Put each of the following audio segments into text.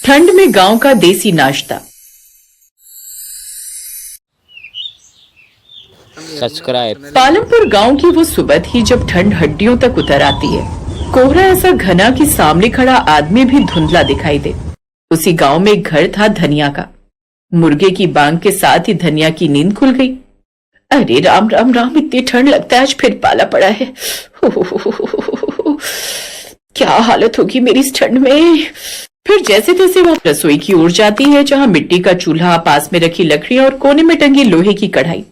ठंड में गांव का देसी नाश्ता। सब्सक्राइब। पालमपुर गांव की वो सुबह थी जब ठंड हड्डियों तक उतर आती है। कोहरा ऐसा घना कि सामने खड़ा आदमी भी धुंधला दिखाई दे। उसी गांव में एक घर था धनिया का। मुर्गे की बांग के साथ ही धनिया की नींद खुल गई। अरे राम राम राम, इतनी ठंड लगता है आज फिर पाला पड़ा है। क्या हालत होगी मेरी इस ठंड में। फिर जैसे तैसे वह रसोई की ओर जाती है, जहां मिट्टी का चूल्हा, पास में रखी लकड़ियां और कोने में टंगी लोहे की कढ़ाई,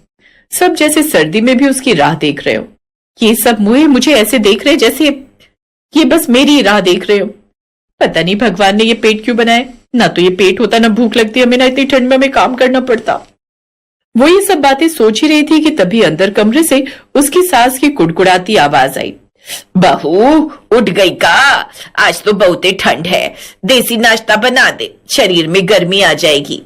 सब जैसे सर्दी में भी उसकी राह देख रहे हो। ये सब मुझे ऐसे देख रहे जैसे ये बस मेरी राह देख रहे हो। पता नहीं भगवान ने ये पेट क्यों बनाए। ना तो ये पेट होता, ना भूख लगती, हमें ना इतनी ठंड में हमें काम करना पड़ता। वो ये सब बातें सोच ही रही थी कि तभी अंदर कमरे से उसकी सास की कुड़कुड़ाती आवाज आई। बहू उठ गई का? आज तो बहुत ठंड है, देसी नाश्ता बना दे, शरीर में गर्मी आ जाएगी।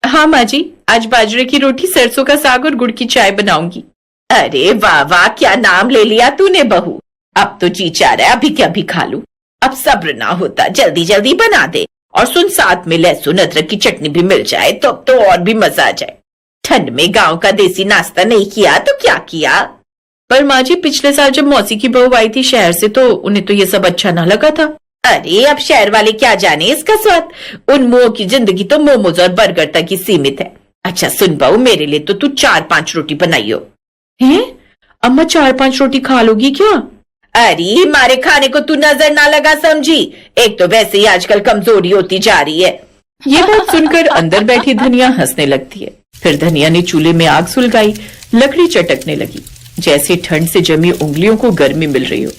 हाँ माँ जी, आज बाजरे की रोटी, सरसों का साग और गुड़ की चाय बनाऊंगी। अरे वाह वाह, क्या नाम ले लिया तूने बहू। अब तो जी चाह रहा है अभी क्या भी खा लूं। अब सब्र ना होता, जल्दी जल्दी बना दे। और सुन, साथ में लहसुन अदरक की चटनी भी मिल जाए तो और भी मजा आ जाए। ठंड में गांव का देसी नाश्ता नहीं किया तो क्या किया? पर माँ जी, पिछले साल जब मौसी की बहू आई थी शहर से तो उन्हें तो ये सब अच्छा ना लगा था। अरे अब शहर वाले क्या जाने इसका स्वाद। उन मुंह की जिंदगी तो मोमोज और बर्गर तक ही सीमित है। अच्छा सुन बहू, मेरे लिए तो तू 4-5 रोटी बनाइयो। हैं? अम्मा 4-5 रोटी खा लोगी क्या? अरे मारे खाने को तू नजर ना लगा समझी। एक तो वैसे ही आजकल कमजोरी होती जा रही है। ये बात सुनकर अंदर बैठी धनिया हंसने लगती है। फिर धनिया ने चूल्हे में आग सुलगाई, लकड़ी चटकने लगी, जैसे ठंड से जमी उंगलियों को गर्मी मिल रही हो।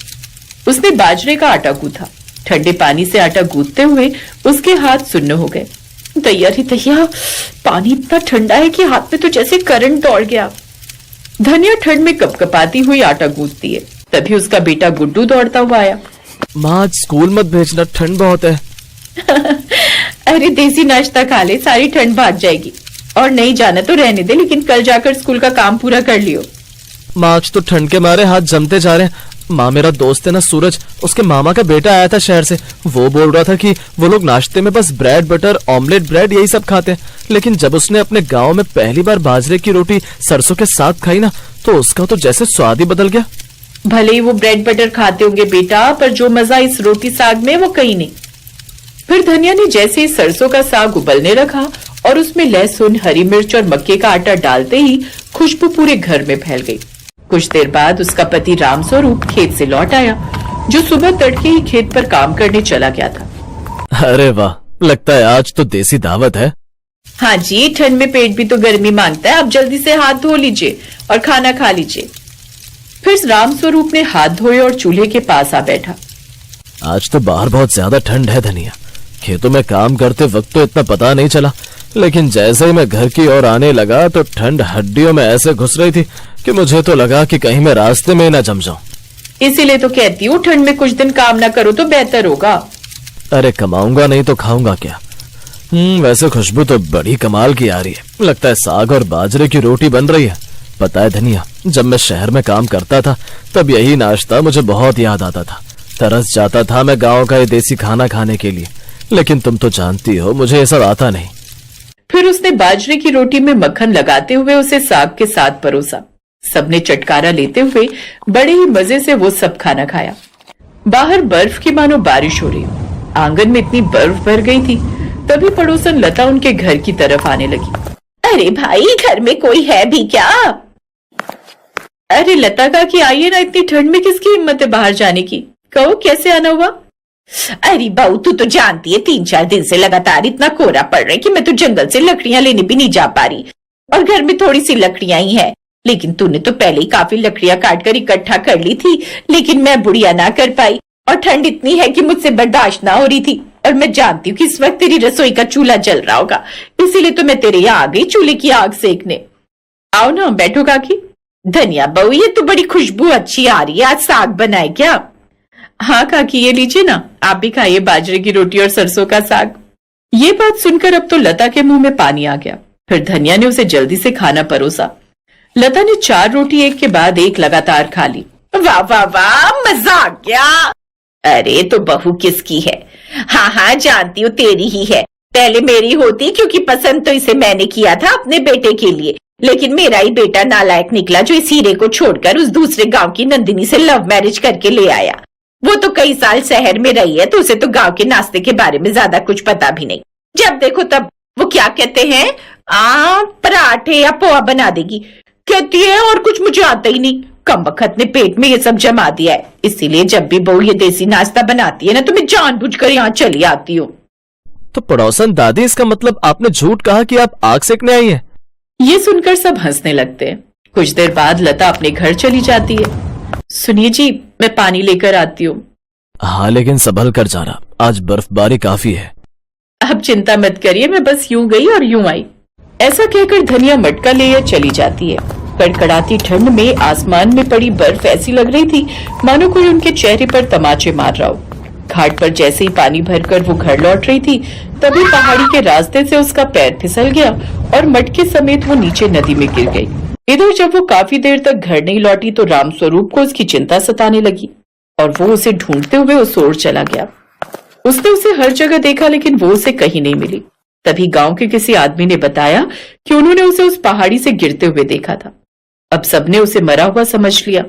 उसने बाजरे का आटा गूंथा। ठंडे पानी से आटा गूंथते हुए उसके हाथ सुन्न हो गए। दैया रे दैया, पानी इतना ठंडा है कि हाथ में तो जैसे करंट दौड़ गया। धनिया ठंड में कपकपाती हुई आटा गूंथती है। तभी उसका बेटा गुड्डू दौड़ता हुआ आया। माँ आज स्कूल मत भेजना, ठंड बहुत है। अरे देसी नाश्ता खा ले, सारी ठंड भाग जाएगी। और नहीं जाना तो रहने दे, लेकिन कल जाकर स्कूल का काम पूरा कर लियो। माँ आज तो ठंड के मारे हाथ जमते जा रहे हैं। माँ मेरा दोस्त है ना सूरज, उसके मामा का बेटा आया था शहर से। वो बोल रहा था कि वो लोग नाश्ते में बस ब्रेड बटर, ऑमलेट ब्रेड यही सब खाते हैं। लेकिन जब उसने अपने गांव में पहली बार बाजरे की रोटी सरसों के साथ खाई ना, तो उसका तो जैसे स्वाद ही बदल गया। भले ही वो ब्रेड बटर खाते होंगे बेटा, पर जो मजा इस रोटी साग में वो कहीं नहीं। फिर धनिया ने जैसे ही सरसों का साग उबलने रखा और उसमें लहसुन, हरी मिर्च और मक्के का आटा डालते ही खुशबू पूरे घर में फैल गई। कुछ देर बाद उसका पति रामस्वरूप खेत से लौट आया, जो सुबह तड़के ही खेत पर काम करने चला गया था। अरे वाह, लगता है आज तो देसी दावत है। हाँ जी, ठंड में पेट भी तो गर्मी मांगता है। अब जल्दी से हाथ धो लीजिए और खाना खा लीजिए। फिर रामस्वरूप ने हाथ धोए और चूल्हे के पास आ बैठा। आज तो बाहर बहुत ज्यादा ठंड है धनिया। खेतों में काम करते वक्त तो इतना पता नहीं चला, लेकिन जैसे ही मैं घर की ओर आने लगा तो ठंड हड्डियों में ऐसे घुस रही थी कि मुझे तो लगा कि कहीं मैं रास्ते में ना जम जाऊं। इसीलिए तो कहती हूँ ठंड में कुछ दिन काम ना करो तो बेहतर होगा। अरे कमाऊंगा नहीं तो खाऊंगा क्या? वैसे खुशबू तो बड़ी कमाल की आ रही है। लगता है साग और बाजरे की रोटी बन रही है। पता है धनिया, जब मैं शहर में काम करता था तब यही नाश्ता मुझे बहुत याद आता था। तरस जाता था मैं गाँव का ये देसी खाना खाने के लिए। लेकिन तुम तो जानती हो मुझे ये सब आता नहीं। फिर उसने बाजरे की रोटी में मक्खन लगाते हुए उसे साग के साथ परोसा। सबने चटकारा लेते हुए बड़े ही मजे से वो सब खाना खाया। बाहर बर्फ की मानो बारिश हो रही हो। आंगन में इतनी बर्फ भर गई थी। तभी पड़ोसन लता उनके घर की तरफ आने लगी। अरे भाई, घर में कोई है भी क्या? अरे लता का कि आइए ना, इतनी ठंड में किसकी हिम्मत है बाहर जाने की? कहो कैसे आना हुआ? अरे बहू, तू तो जानती है 3-4 दिन से लगातार इतना कोहरा पड़ रहा है कि मैं तो जंगल से लकड़ियां लेने भी नहीं जा पा रही। और घर में थोड़ी सी लकड़ियां ही है। लेकिन तूने तो पहले ही काफी लकड़ियां काट कर इकट्ठा कर ली थी, लेकिन मैं बुढ़िया ना कर पाई। और ठंड इतनी है कि मुझसे बर्दाश्त ना हो रही थी। और मैं जानती हूँ कि इस वक्त तेरी रसोई का चूल्हा जल रहा होगा, इसीलिए तो मैं तेरे यहाँ आ गई चूल्हे की आग सेकने। आओ ना, बैठो काकी। धनिया बहू, ये तो बड़ी खुशबू अच्छी आ रही है। आज साग बनाए क्या? हाँ काकी, ये लीजिए ना, आप भी खाइए बाजरे की रोटी और सरसों का साग। ये बात सुनकर अब तो लता के मुंह में पानी आ गया। फिर धनिया ने उसे जल्दी से खाना परोसा। लता ने 4 रोटी एक के बाद एक लगातार खा ली। वाह वाह वाह, मजा आ गया। अरे तो बहू किसकी है? हाँ हाँ जानती हूँ तेरी ही है, पहले मेरी होती क्योंकि पसंद तो इसे मैंने किया था अपने बेटे के लिए, लेकिन मेरा ही बेटा नालायक निकला जो इस हीरे को छोड़कर उस दूसरे गांव की नंदिनी से लव मैरिज करके ले आया। वो तो कई साल शहर में रही है तो उसे तो गांव के नाश्ते के बारे में ज्यादा कुछ पता भी नहीं। जब देखो तब वो क्या कहते हैं पराठे या पोहा बना देगी कहती है, और कुछ मुझे आता ही नहीं। कमबख्त ने पेट में ये सब जमा दिया है, इसीलिए जब भी बहू ये देसी नाश्ता बनाती है ना तो मैं जानबूझकर यहाँ चली आती हूँ। तो पड़ोसन दादी, इसका मतलब आपने झूठ कहा कि आप आग सेकने आई हैं? ये सुनकर सब हंसने लगते हैं। कुछ देर बाद लता अपने घर चली जाती है। सुनिए जी, मैं पानी लेकर आती हूँ। हाँ, लेकिन संभल कर जाना, आज बर्फबारी काफी है। आप चिंता मत करिए, मैं बस यूं गई और यूं आई। ऐसा कहकर धनिया मटका लेकर चली जाती है। कड़कड़ाती ठंड में आसमान में पड़ी बर्फ ऐसी लग रही थी मानो कोई उनके चेहरे पर तमाचे मार रहा हो। घाट पर जैसे ही पानी भरकर वो घर लौट रही थी तभी पहाड़ी के रास्ते से उसका पैर फिसल गया और मटके समेत वो नीचे नदी में गिर गई। इधर जब वो काफी देर तक घर नहीं लौटी तो रामस्वरूप को उसकी चिंता सताने लगी और वो उसे ढूंढते हुए उस ओर चला गया। उसने उसे हर जगह देखा लेकिन वो उसे कहीं नहीं मिली। तभी गांव के किसी आदमी ने बताया कि उन्होंने उसे उस पहाड़ी से गिरते हुए देखा था। अब सबने उसे मरा हुआ समझ लिया।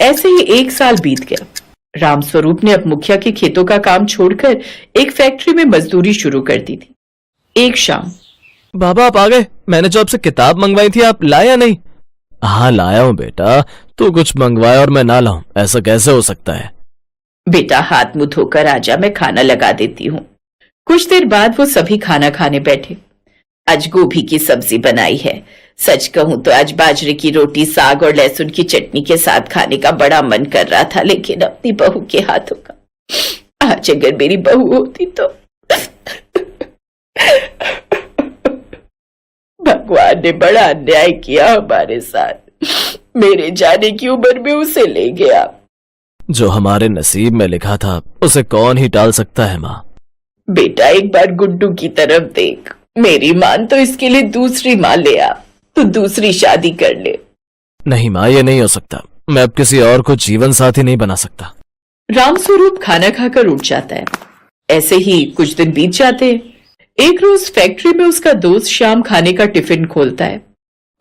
ऐसे ही 1 साल बीत गया। रामस्वरूप ने अब मुखिया के खेतों का काम छोड़कर एक फैक्ट्री में मजदूरी शुरू कर दी थी। एक शाम, बाबा आप आ गए। मैंने जो आपसे किताब मंगवाई थी आप लाया नहीं? हाँ लाया हूँ बेटा, तू कुछ मंगवाया और मैं ना लाऊं, ऐसा कैसे हो सकता है? बेटा हाथ मुंह धोकर आजा, मैं खाना लगा देती हूँ। कुछ देर बाद वो सभी खाना खाने बैठे। आज गोभी की सब्जी बनाई है। सच कहूं तो आज बाजरे की रोटी, साग और लहसुन की चटनी के साथ खाने का बड़ा मन कर रहा था, लेकिन अपनी बहू के हाथों का। आज अगर मेरी बहू होती तो। भगवान ने बड़ा अन्याय किया हमारे साथ। मेरे जाने की उम्र में उसे ले गया। जो हमारे नसीब में लिखा था उसे कौन ही टाल सकता है माँ। बेटा एक बार गुड्डू की तरफ देख, मेरी मान तो इसके लिए दूसरी माँ ले आ, तू दूसरी शादी कर ले। नहीं माँ, ये नहीं हो सकता। मैं अब किसी और को जीवन साथी नहीं बना सकता। रामस्वरूप खाना खाकर उठ जाता है। ऐसे ही कुछ दिन बीत जाते हैं। एक रोज फैक्ट्री में उसका दोस्त श्याम खाने का टिफिन खोलता है।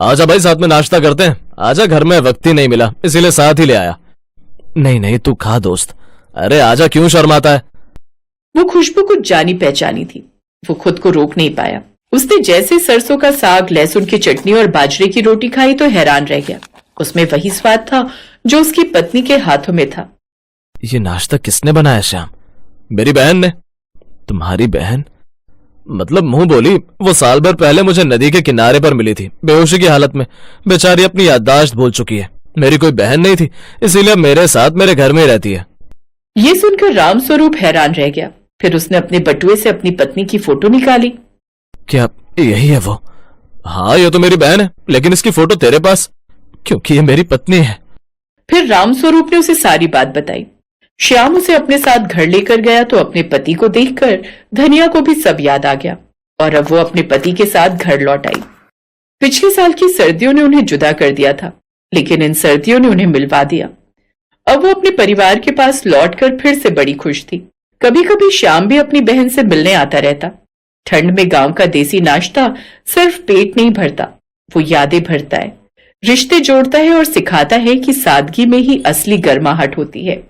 आजा भाई, साथ में नाश्ता करते हैं। आजा, घर में वक्त ही नहीं मिला इसीलिए साथ ही ले आया। नहीं नहीं तू खा दोस्त। अरे आजा, क्यों शर्माता है? वो खुशबू कुछ जानी पहचानी थी। वो खुद को रोक नहीं पाया। उसने जैसे सरसों का साग, लहसुन की चटनी और बाजरे की रोटी खाई तो हैरान रह गया। उसमें वही स्वाद था जो उसकी पत्नी के हाथों में था। ये नाश्ता किसने बनाया श्याम? मेरी बहन ने। तुम्हारी बहन? मतलब मुंह बोली। वो साल भर पहले मुझे नदी के किनारे पर मिली थी, बेहोशी की हालत में। बेचारी अपनी याददाश्त भूल चुकी है। मेरी कोई बहन नहीं थी, इसीलिए मेरे साथ मेरे घर में ही रहती है। ये सुनकर रामस्वरूप हैरान रह गया। फिर उसने अपने बटुए से अपनी पत्नी की फोटो निकाली। क्या यही है वो? हाँ ये तो मेरी बहन है, लेकिन इसकी फोटो तेरे पास? क्योंकि ये मेरी पत्नी है। फिर रामस्वरूप ने उसे सारी बात बताई। श्याम उसे अपने साथ घर लेकर गया तो अपने पति को देखकर धनिया को भी सब याद आ गया और अब वो अपने पति के साथ घर लौट आई। पिछले साल की सर्दियों ने उन्हें जुदा कर दिया था, लेकिन इन सर्दियों ने उन्हें मिलवा दिया। अब वो अपने परिवार के पास लौटकर फिर से बड़ी खुश थी। कभी कभी श्याम भी अपनी बहन से मिलने आता रहता। ठंड में गांव का देसी नाश्ता सिर्फ पेट नहीं भरता, वो यादें भरता है, रिश्ते जोड़ता है और सिखाता है कि सादगी में ही असली गर्माहट होती है।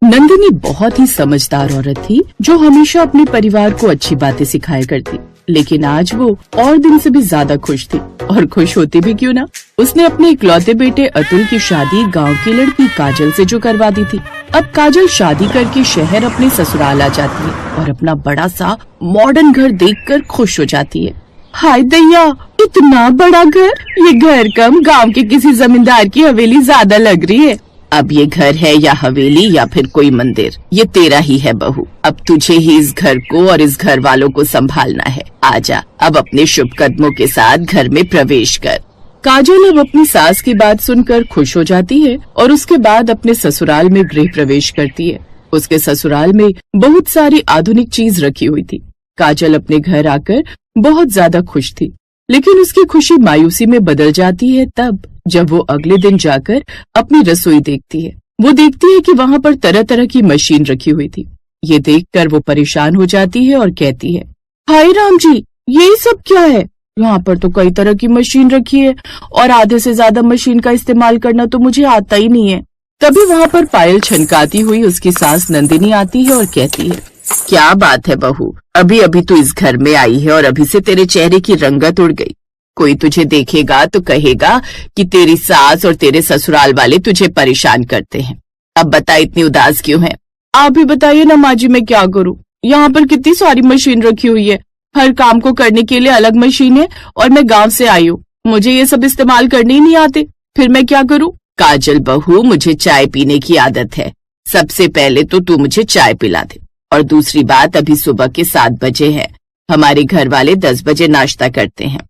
नंदिनी बहुत ही समझदार औरत थी जो हमेशा अपने परिवार को अच्छी बातें सिखाया करती, लेकिन आज वो और दिन से भी ज्यादा खुश थी। और खुश होती भी क्यों ना, उसने अपने इकलौते बेटे अतुल की शादी गांव की लड़की काजल से जो करवा दी थी। अब काजल शादी करके शहर अपने ससुराल आ जाती है और अपना बड़ा सा मॉडर्न घर देखकर खुश हो जाती है। हाय दैया, इतना बड़ा घर! ये घर कम गांव के किसी जमींदार की हवेली ज्यादा लग रही है। अब ये घर है या हवेली या फिर कोई मंदिर, ये तेरा ही है बहू। अब तुझे ही इस घर को और इस घर वालों को संभालना है। आजा, अब अपने शुभ कदमों के साथ घर में प्रवेश कर। काजल अब अपनी सास की बात सुनकर खुश हो जाती है और उसके बाद अपने ससुराल में गृह प्रवेश करती है। उसके ससुराल में बहुत सारी आधुनिक चीज रखी हुई थी। काजल अपने घर आकर बहुत ज्यादा खुश थी, लेकिन उसकी खुशी मायूसी में बदल जाती है तब जब वो अगले दिन जाकर अपनी रसोई देखती है। वो देखती है कि वहाँ पर तरह तरह की मशीन रखी हुई थी। ये देखकर वो परेशान हो जाती है और कहती है, हाय राम जी, ये सब क्या है? यहाँ पर तो कई तरह की मशीन रखी है और आधे से ज्यादा मशीन का इस्तेमाल करना तो मुझे आता ही नहीं है। तभी वहाँ पर पायल छनकाती हुई उसकी सास नंदिनी आती है और कहती है, क्या बात है बहू, अभी अभी तू इस घर में आई है और अभी से तेरे चेहरे की रंगत उड़ गई। कोई तुझे देखेगा तो कहेगा कि तेरी सास और तेरे ससुराल वाले तुझे परेशान करते हैं। अब बता, इतनी उदास क्यों है? आप ही बताइए ना माँ जी, मैं क्या करूँ? यहाँ पर कितनी सारी मशीन रखी हुई है, हर काम को करने के लिए अलग मशीन है और मैं गांव से आई हूँ, मुझे ये सब इस्तेमाल करने ही नहीं आते, फिर मैं क्या करूँ? काजल बहू, मुझे चाय पीने की आदत है। सबसे पहले तो तू मुझे चाय पिला दे, और दूसरी बात, अभी सुबह के 7 बजे है। हमारे घर वाले 10 बजे नाश्ता करते हैं।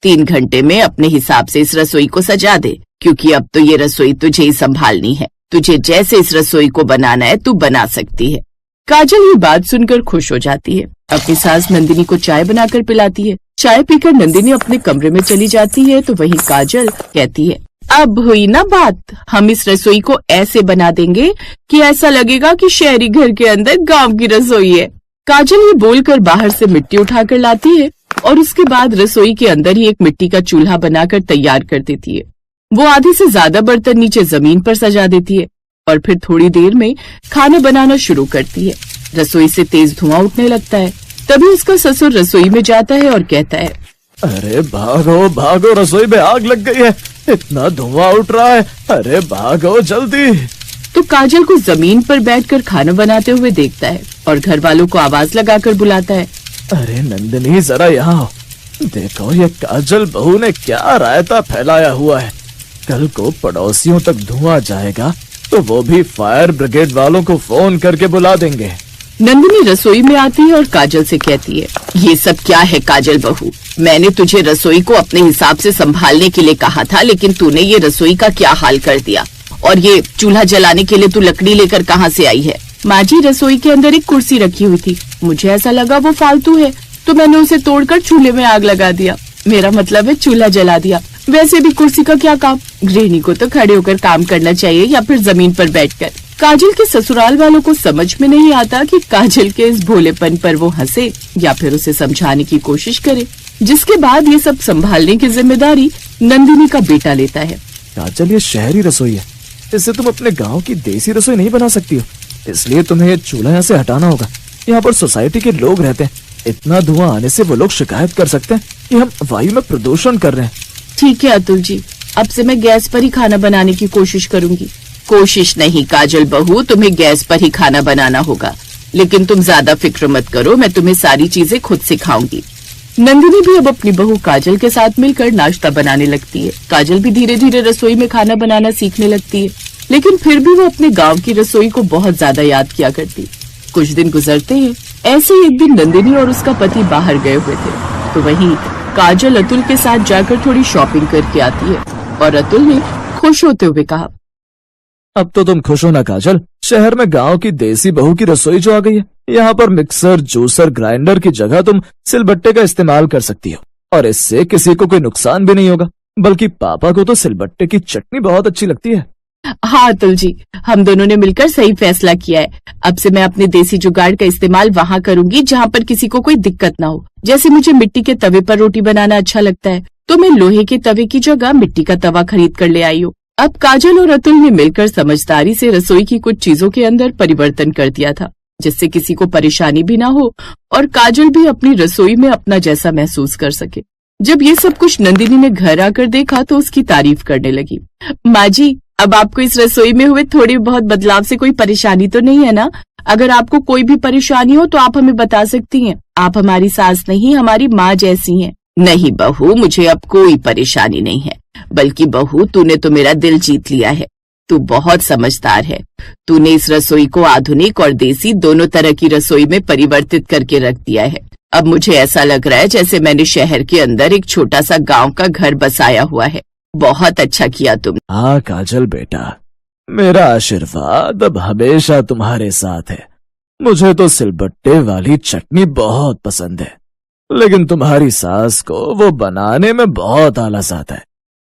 3 घंटे में अपने हिसाब से इस रसोई को सजा दे, क्योंकि अब तो ये रसोई तुझे ही संभालनी है। तुझे जैसे इस रसोई को बनाना है तू बना सकती है। काजल ये बात सुनकर खुश हो जाती है, अपनी सास नंदिनी को चाय बनाकर पिलाती है। चाय पीकर नंदिनी अपने कमरे में चली जाती है तो वहीं काजल कहती है, अब हुई ना बात, हम इस रसोई को ऐसे बना देंगे कि ऐसा लगेगा कि शहरी घर के अंदर गांव की रसोई है। काजल ये बोलकर बाहर से मिट्टी उठाकर लाती है और उसके बाद रसोई के अंदर ही एक मिट्टी का चूल्हा बनाकर तैयार कर देती है। वो आधे से ज्यादा बर्तन नीचे जमीन पर सजा देती है और फिर थोड़ी देर में खाना बनाना शुरू करती है। रसोई से तेज धुआं उठने लगता है। तभी उसका ससुर रसोई में जाता है और कहता है, अरे भागो भागो, रसोई में आग लग गई है, इतना धुआं उठ रहा है, अरे भागो जल्दी। तो काजल को जमीन पर बैठकर खाना बनाते हुए देखता है और घर वालों को आवाज लगाकर बुलाता है, अरे नंदिनी, जरा यहाँ आओ, देखो ये काजल बहू ने क्या रायता फैलाया हुआ है। कल को पड़ोसियों तक धुआं जाएगा तो वो भी फायर ब्रिगेड वालों को फोन करके बुला देंगे। नंदिनी रसोई में आती है और काजल से कहती है, ये सब क्या है काजल बहू? मैंने तुझे रसोई को अपने हिसाब से संभालने के लिए कहा था, लेकिन तूने ये रसोई का क्या हाल कर दिया। और ये चूल्हा जलाने के लिए तू लकड़ी लेकर कहाँ से आई है? माँ जी, रसोई के अंदर एक कुर्सी रखी हुई थी, मुझे ऐसा लगा वो फालतू है तो मैंने उसे तोड़कर चूल्हे में आग लगा दिया। मेरा मतलब है चूल्हा जला दिया। वैसे भी कुर्सी का क्या काम, गृहिणी को तो खड़े होकर काम करना चाहिए या फिर जमीन पर बैठकर। काजल के ससुराल वालों को समझ में नहीं आता कि काजल के इस भोलेपन पर वो हंसे या फिर उसे समझाने की कोशिश करे, जिसके बाद ये सब संभालने की जिम्मेदारी नंदिनी का बेटा लेता है। काजल, ये शहरी रसोई है, इससे तुम अपने गांव की देसी रसोई नहीं बना सकती हो, इसलिए तुम्हें ये चूल्हा यहाँ से हटाना होगा। यहाँ पर सोसाइटी के लोग रहते हैं, इतना धुआं आने से वो लोग शिकायत कर सकते हैं कि हम वायु में प्रदूषण कर रहे हैं। ठीक है अतुल जी, अब से मैं गैस पर ही खाना बनाने की कोशिश करूंगी। कोशिश नहीं काजल बहू, तुम्हें गैस पर ही खाना बनाना होगा, लेकिन तुम ज्यादा फिक्र मत करो, मैं तुम्हें सारी चीजें खुद सिखाऊंगी। नंदिनी भी अब अपनी बहू काजल के साथ मिलकर नाश्ता बनाने लगती है। काजल भी धीरे धीरे रसोई में खाना बनाना सीखने लगती है, लेकिन फिर भी वो अपने गांव की रसोई को बहुत ज्यादा याद किया करती। कुछ दिन गुजरते हैं। ऐसे ही एक दिन नंदिनी और उसका पति बाहर गए हुए थे, तो वहीं काजल अतुल के साथ जाकर थोड़ी शॉपिंग करके आती है और अतुल ने खुश होते हुए कहा, अब तो तुम खुश हो ना काजल, शहर में गांव की देसी बहू की रसोई जो आ गई है। यहाँ पर मिक्सर, जूसर, ग्राइंडर की जगह तुम सिलबट्टे का इस्तेमाल कर सकती हो और इससे किसी को कोई नुकसान भी नहीं होगा। बल्कि पापा को तो सिलबट्टे की चटनी बहुत अच्छी लगती है। हाँ अतुल जी, हम दोनों ने मिलकर सही फैसला किया है। अब से मैं अपने देसी जुगाड़ का इस्तेमाल वहाँ करूंगी जहाँ पर किसी को कोई दिक्कत ना हो। जैसे मुझे मिट्टी के तवे पर रोटी बनाना अच्छा लगता है, तो मैं लोहे के तवे की जगह मिट्टी का तवा खरीद कर ले आई हूँ। अब काजल और अतुल ने मिलकर समझदारी से रसोई की कुछ चीजों के अंदर परिवर्तन कर दिया था, जिससे किसी को परेशानी भी ना हो और काजल भी अपनी रसोई में अपना जैसा महसूस कर सके। जब ये सब कुछ नंदिनी ने घर आकर देखा तो उसकी तारीफ करने लगी। माँ जी, अब आपको इस रसोई में हुए थोड़ी बहुत बदलाव से कोई परेशानी तो नहीं है ना? अगर आपको कोई भी परेशानी हो तो आप हमें बता सकती हैं। आप हमारी सास नहीं, हमारी माँ जैसी हैं। नहीं बहू, मुझे अब कोई परेशानी नहीं है। बल्कि बहू, तूने तो मेरा दिल जीत लिया है। तू बहुत समझदार है। तूने इस रसोई को आधुनिक और देसी दोनों तरह की रसोई में परिवर्तित करके रख दिया है। अब मुझे ऐसा लग रहा है जैसे मैंने शहर के अंदर एक छोटा सा गांव का घर बसाया हुआ है। बहुत अच्छा किया तुम। हाँ काजल बेटा, मेरा आशीर्वाद अब हमेशा तुम्हारे साथ है। मुझे तो सिलबट्टे वाली चटनी बहुत पसंद है। लेकिन तुम्हारी सास को वो बनाने में बहुत आलस आता है।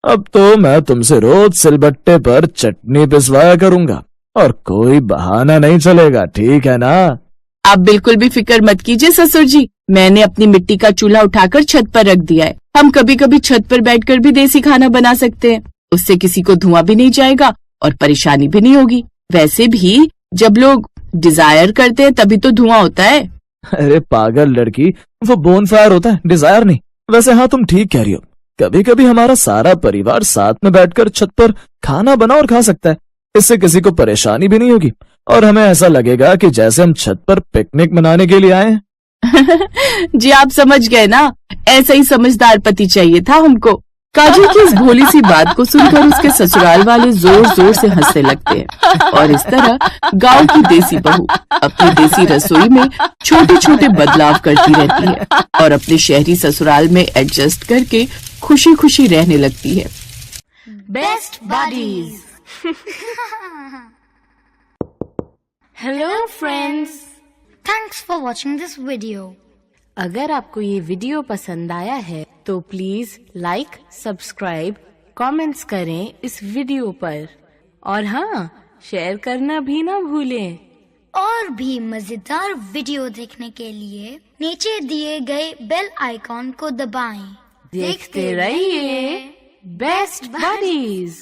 अब तो मैं तुमसे रोज सिलबट्टे पर चटनी पिसवाया करूंगा और कोई बहाना नहीं चलेगा, ठीक है ना? आप बिल्कुल भी फिक्र मत कीजिए ससुर जी, मैंने अपनी मिट्टी का चूल्हा उठाकर छत पर रख दिया है। हम कभी कभी छत पर बैठकर भी देसी खाना बना सकते हैं। उससे किसी को धुआं भी नहीं जाएगा और परेशानी भी नहीं होगी। वैसे भी जब लोग डिजायर करते हैं तभी तो धुआं होता है। अरे पागल लड़की, वो बोनफायर होता है, डिजायर नहीं। वैसे हाँ, तुम ठीक कह रही हो। कभी कभी हमारा सारा परिवार साथ में बैठकर छत पर खाना बना और खा सकता है। इससे किसी को परेशानी भी नहीं होगी और हमें ऐसा लगेगा कि जैसे हम छत पर पिकनिक मनाने के लिए आए हैं। जी आप समझ गए ना, ऐसा ही समझदार पति चाहिए था हमको। काजल की इस भोली सी बात को सुनकर उसके ससुराल वाले जोर जोर से हंसने लगते हैं और इस तरह गांव की देसी बहू अपनी देसी रसोई में छोटे छोटे बदलाव करती रहती है और अपने शहरी ससुराल में एडजस्ट करके खुशी खुशी रहने लगती है। Best buddies. Hello friends, Thanks for watching this video. अगर आपको ये वीडियो पसंद आया है तो प्लीज लाइक, सब्सक्राइब, कमेंट्स करें इस वीडियो पर और हाँ, शेयर करना भी ना भूलें। और भी मजेदार वीडियो देखने के लिए नीचे दिए गए बेल आइकॉन को दबाएं। देखते रहिए बेस्ट बडीज।